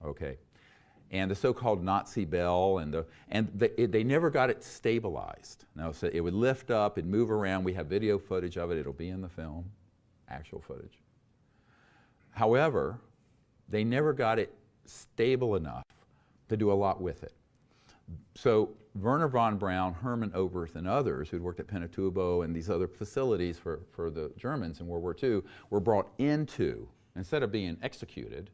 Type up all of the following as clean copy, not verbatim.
okay? And the so-called Nazi bell, they never got it stabilized. Now, so it would lift up, it'd move around. We have video footage of it. It'll be in the film, actual footage. However, they never got it stable enough to do a lot with it. So Werner von Braun, Hermann Oberth, and others who'd worked at Pinatubo and these other facilities for the Germans in World War II were brought into, instead of being executed,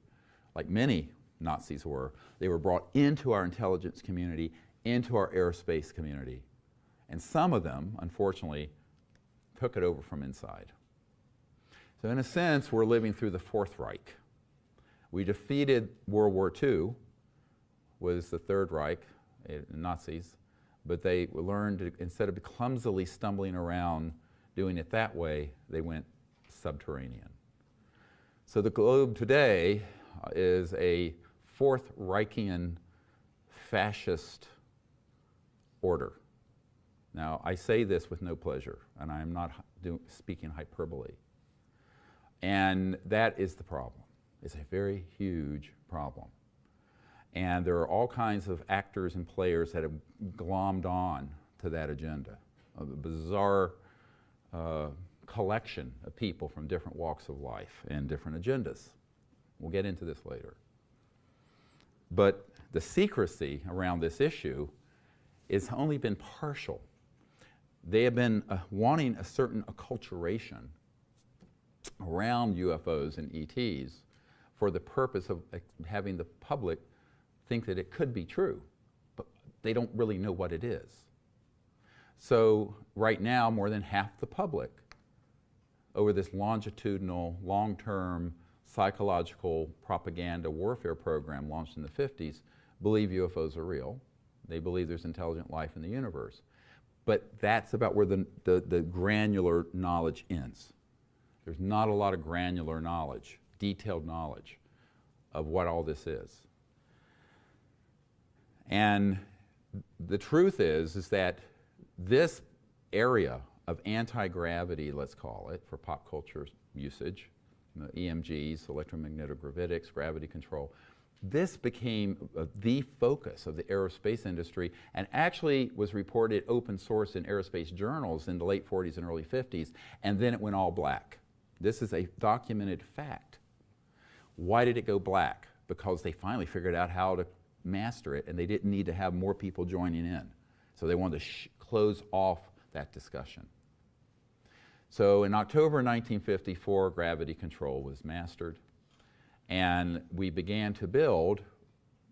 like many Nazis were, they were brought into our intelligence community, into our aerospace community. And some of them, unfortunately, took it over from inside. So in a sense, we're living through the Fourth Reich. We defeated World War II, was the Third Reich, Nazis, but they learned to, instead of clumsily stumbling around doing it that way, they went subterranean. So the globe today is a Fourth Reichian fascist order. Now, I say this with no pleasure, and I am not speaking hyperbole. And that is the problem. It's a very huge problem. And there are all kinds of actors and players that have glommed on to that agenda, a bizarre collection of people from different walks of life and different agendas. We'll get into this later. But the secrecy around this issue has only been partial. They have been wanting a certain acculturation around UFOs and ETs for the purpose of having the public think that it could be true, but they don't really know what it is. So right now, more than half the public, over this longitudinal, long-term psychological propaganda warfare program launched in the 50s, believe UFOs are real. They believe there's intelligent life in the universe. But that's about where the granular knowledge ends. There's not a lot of granular knowledge, detailed knowledge of what all this is. And the truth is that this area of anti-gravity, let's call it, for pop culture usage, EMGs, electromagnetic gravitics, gravity control, this became the focus of the aerospace industry and actually was reported open source in aerospace journals in the late 40s and early 50s, and then it went all black. This is a documented fact. Why did it go black? Because they finally figured out how to master it, and they didn't need to have more people joining in. So they wanted to close off that discussion. So in October 1954, gravity control was mastered, and we began to build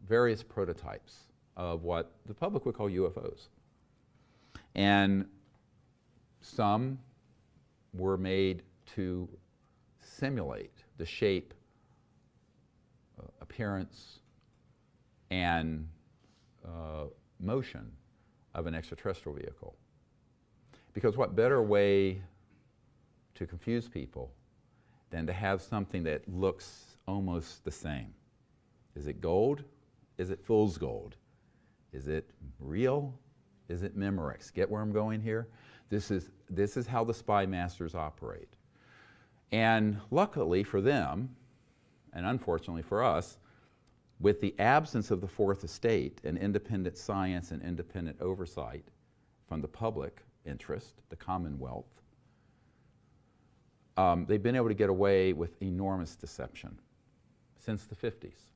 various prototypes of what the public would call UFOs. And some were made to simulate the shape, appearance, and motion of an extraterrestrial vehicle. Because what better way to confuse people than to have something that looks almost the same? Is it gold? Is it fool's gold? Is it real? Is it Memorex? Get where I'm going here? This is how the spy masters operate. And luckily for them, and unfortunately for us, with the absence of the Fourth Estate and independent science and independent oversight from the public interest, the Commonwealth, they've been able to get away with enormous deception since the 50s.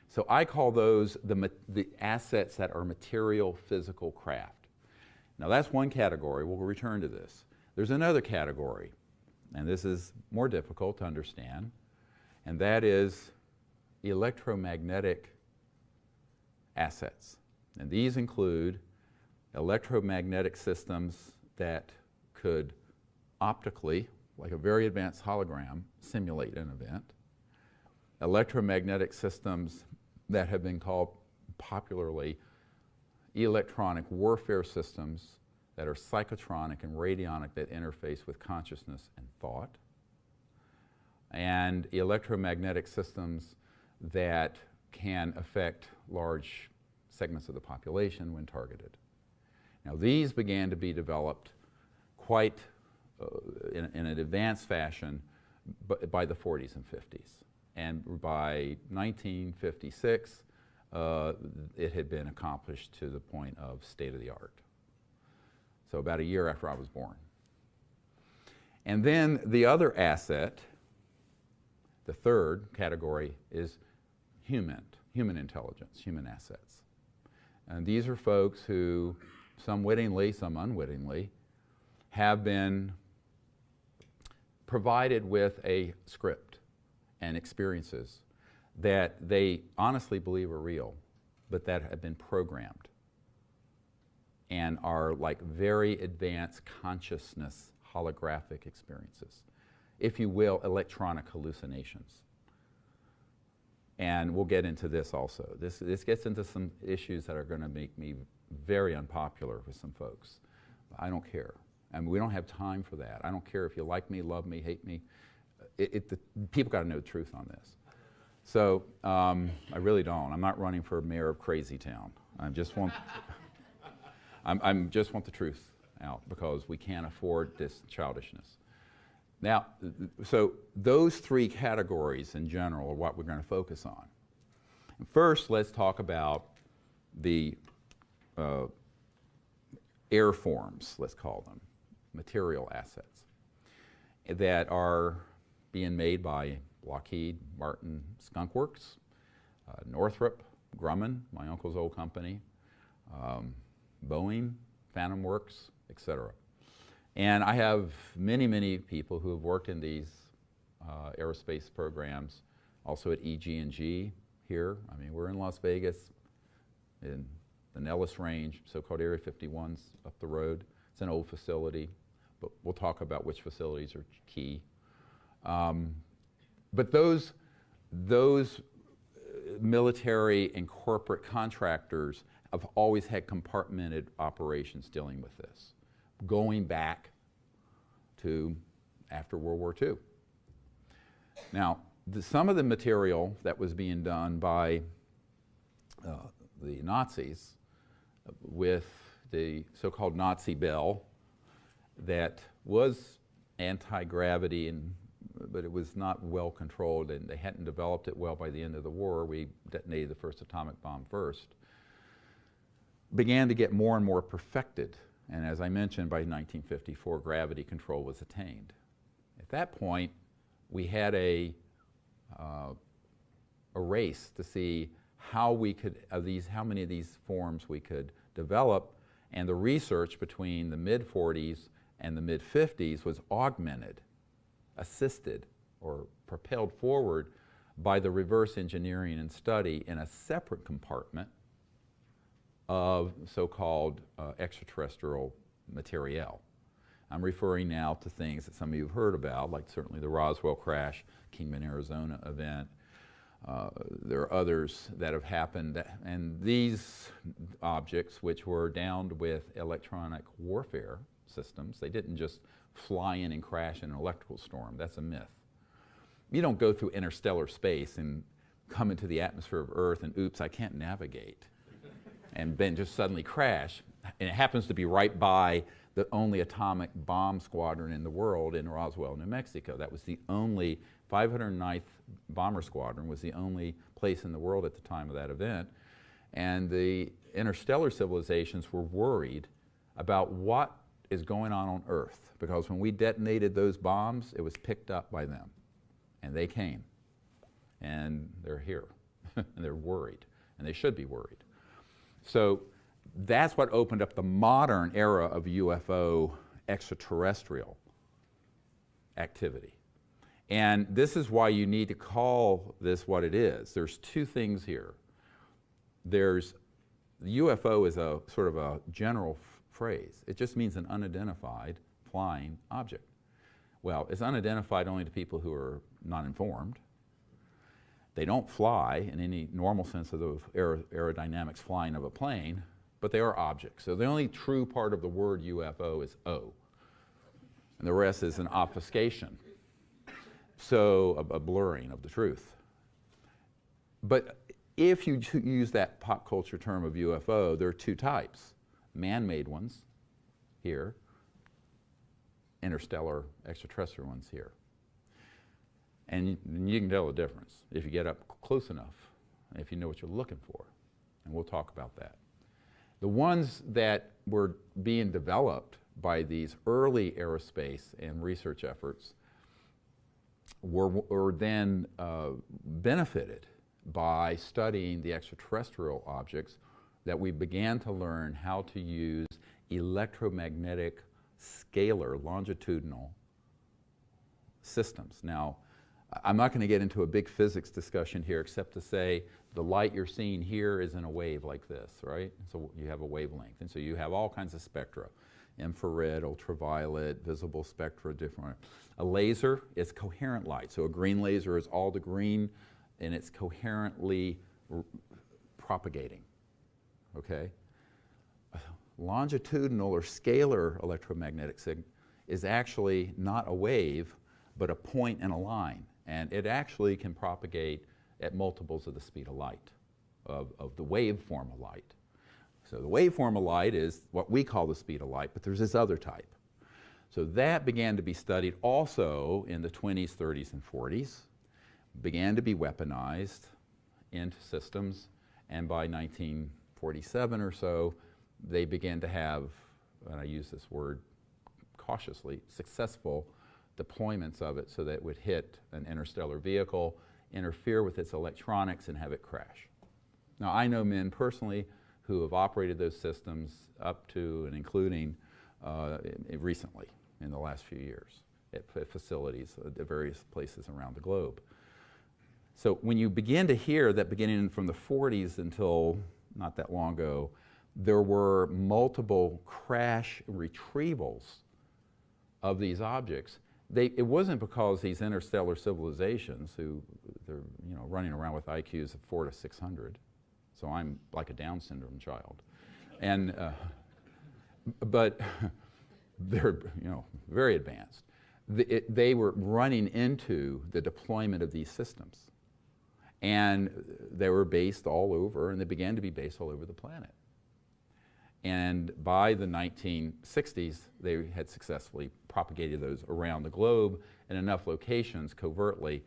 So I call those the assets that are material physical craft. Now that's one category. We'll return to this. There's another category, and this is more difficult to understand, and that is electromagnetic assets. And these include electromagnetic systems that could optically, like a very advanced hologram, simulate an event. Electromagnetic systems that have been called popularly electronic warfare systems that are psychotronic and radionic that interface with consciousness and thought. And electromagnetic systems that can affect large segments of the population when targeted. Now these began to be developed quite in an advanced fashion by the 40s and 50s. And by 1956, it had been accomplished to the point of state-of-the-art. So about a year after I was born. And then the other asset, the third category, is human intelligence, human assets. And these are folks who, some wittingly, some unwittingly, have been provided with a script and experiences that they honestly believe are real, but that have been programmed and are like very advanced consciousness holographic experiences. If you will, electronic hallucinations. And we'll get into this also. This gets into some issues that are going to make me very unpopular with some folks. I don't care. I mean, we don't have time for that. I don't care if you like me, love me, hate me. People got to know the truth on this. So I really don't. I'm not running for mayor of Crazy Town. I just want just want the truth out because we can't afford this childishness. Now, so those three categories in general are what we're going to focus on. First, let's talk about the air forms, let's call them, material assets, that are being made by Lockheed Martin Skunk Works, Northrop Grumman, my uncle's old company, Boeing, Phantom Works, etc. And I have many, many people who have worked in these aerospace programs, also at EG&G here. I mean, we're in Las Vegas, in the Nellis Range, so-called Area 51's up the road. It's an old facility, but we'll talk about which facilities are key. But those military and corporate contractors have always had compartmented operations dealing with this, going back to after World War II. Now, some of the material that was being done by the Nazis with the so-called Nazi Bell that was anti-gravity, but it was not well controlled, and they hadn't developed it well by the end of the war. We detonated the first atomic bomb first. Began to get more and more perfected. And as I mentioned, by 1954, gravity control was attained. At that point, we had a race to see how we could, how many of these forms we could develop, and the research between the mid-40s and the mid-50s was augmented, assisted, or propelled forward by the reverse engineering and study in a separate compartment of so-called extraterrestrial materiel. I'm referring now to things that some of you have heard about, like certainly the Roswell crash, Kingman, Arizona event. There are others that have happened, and these objects, which were downed with electronic warfare systems, they didn't just fly in and crash in an electrical storm. That's a myth. You don't go through interstellar space and come into the atmosphere of Earth and oops, I can't navigate, and then just suddenly crash. And it happens to be right by the only atomic bomb squadron in the world in Roswell, New Mexico. That was the only 509th Bomber Squadron was the only place in the world at the time of that event. And the interstellar civilizations were worried about what is going on Earth, because when we detonated those bombs, it was picked up by them. And they came. And they're here. And they're worried. And they should be worried. So that's what opened up the modern era of UFO extraterrestrial activity. And this is why you need to call this what it is. There's two things here. There's, UFO is a sort of a general phrase. It just means an unidentified flying object. Well, it's unidentified only to people who are not informed. They don't fly in any normal sense of the aerodynamics flying of a plane, but they are objects. So the only true part of the word UFO is O, and the rest is an obfuscation. So a blurring of the truth. But if you use that pop culture term of UFO, there are two types. Man-made ones here, interstellar extraterrestrial ones here. And you can tell the difference if you get up close enough, if you know what you're looking for. And we'll talk about that. The ones that were being developed by these early aerospace and research efforts were then benefited by studying the extraterrestrial objects that we began to learn how to use electromagnetic scalar longitudinal systems. Now, I'm not going to get into a big physics discussion here except to say the light you're seeing here is in a wave like this, right? So you have a wavelength. And so you have all kinds of spectra, infrared, ultraviolet, visible spectra, different. A laser is coherent light. So a green laser is all the green and it's coherently propagating, okay? Longitudinal or scalar electromagnetic signal is actually not a wave, but a point in a line. And it actually can propagate at multiples of the speed of light, of the waveform of light. So the waveform of light is what we call the speed of light, but there's this other type. So that began to be studied also in the 20s, 30s, and 40s, began to be weaponized into systems, and by 1947 or so, they began to have, and I use this word cautiously, successful deployments of it so that it would hit an interstellar vehicle, interfere with its electronics, and have it crash. Now, I know men personally who have operated those systems up to and including recently, in the last few years, at facilities at various places around the globe. So when you begin to hear that beginning from the 40s until not that long ago, there were multiple crash retrievals of these objects, it wasn't because these interstellar civilizations they're running around with IQs of 400 to 600, so I'm like a Down syndrome child, and but they're very advanced. They were running into the deployment of these systems, and they were based all over, and they began to be based all over the planet. And by the 1960s, they had successfully propagated those around the globe in enough locations covertly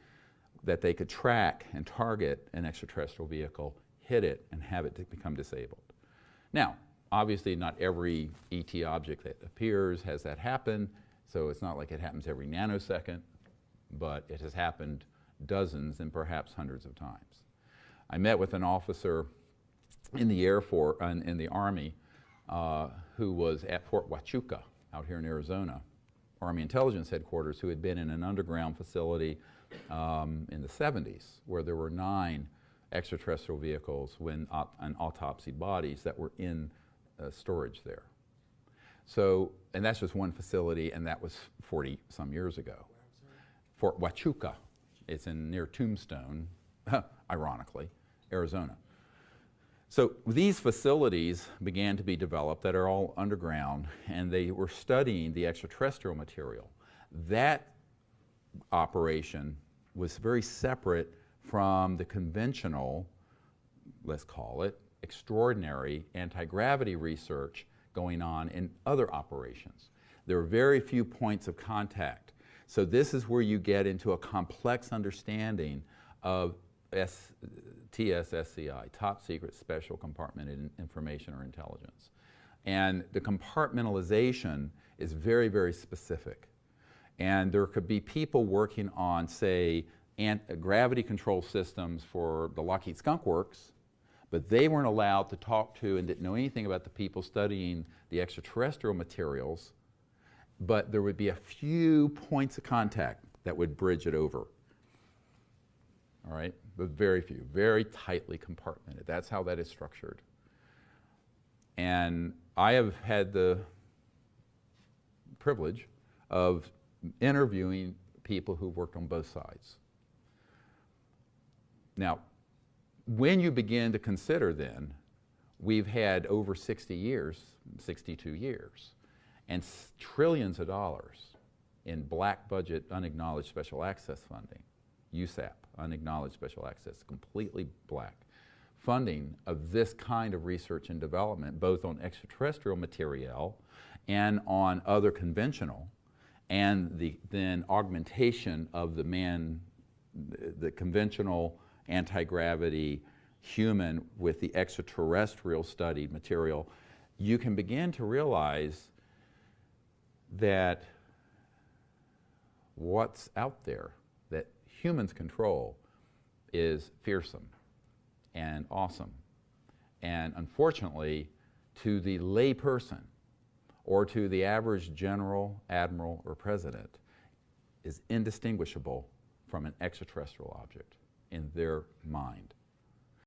that they could track and target an extraterrestrial vehicle, hit it, and have it become disabled. Now, obviously not every ET object that appears has that happen, so it's not like it happens every nanosecond, but it has happened dozens and perhaps hundreds of times. I met with an officer in the Air Force, in the Army, who was at Fort Huachuca out here in Arizona, Army Intelligence Headquarters, who had been in an underground facility in the 70s where there were 9 extraterrestrial vehicles and autopsied bodies that were in storage there. So, and that's just one facility, and that was 40 some years ago. Fort Huachuca. It's near Tombstone, ironically, Arizona. So these facilities began to be developed that are all underground, and they were studying the extraterrestrial material. That operation was very separate from the conventional, let's call it, extraordinary anti-gravity research going on in other operations. There are very few points of contact. So this is where you get into a complex understanding of TSSCI, Top Secret Special Compartmented Information or Intelligence. And the compartmentalization is very, very specific. And there could be people working on, say, gravity control systems for the Lockheed Skunk Works, but they weren't allowed to talk to and didn't know anything about the people studying the extraterrestrial materials, but there would be a few points of contact that would bridge it over. All right, but very few, very tightly compartmented. That's how that is structured. And I have had the privilege of interviewing people who've worked on both sides. Now, when you begin to consider then, we've had over 60 years, 62 years, and trillions of dollars in black budget unacknowledged special access funding, USAP, unacknowledged special access, completely black, funding of this kind of research and development, both on extraterrestrial material and on other conventional, and the then augmentation of the the conventional anti-gravity human with the extraterrestrial studied material, you can begin to realize that what's out there that humans control is fearsome and awesome. And unfortunately, to the lay person or to the average general, admiral, or president, is indistinguishable from an extraterrestrial object in their mind.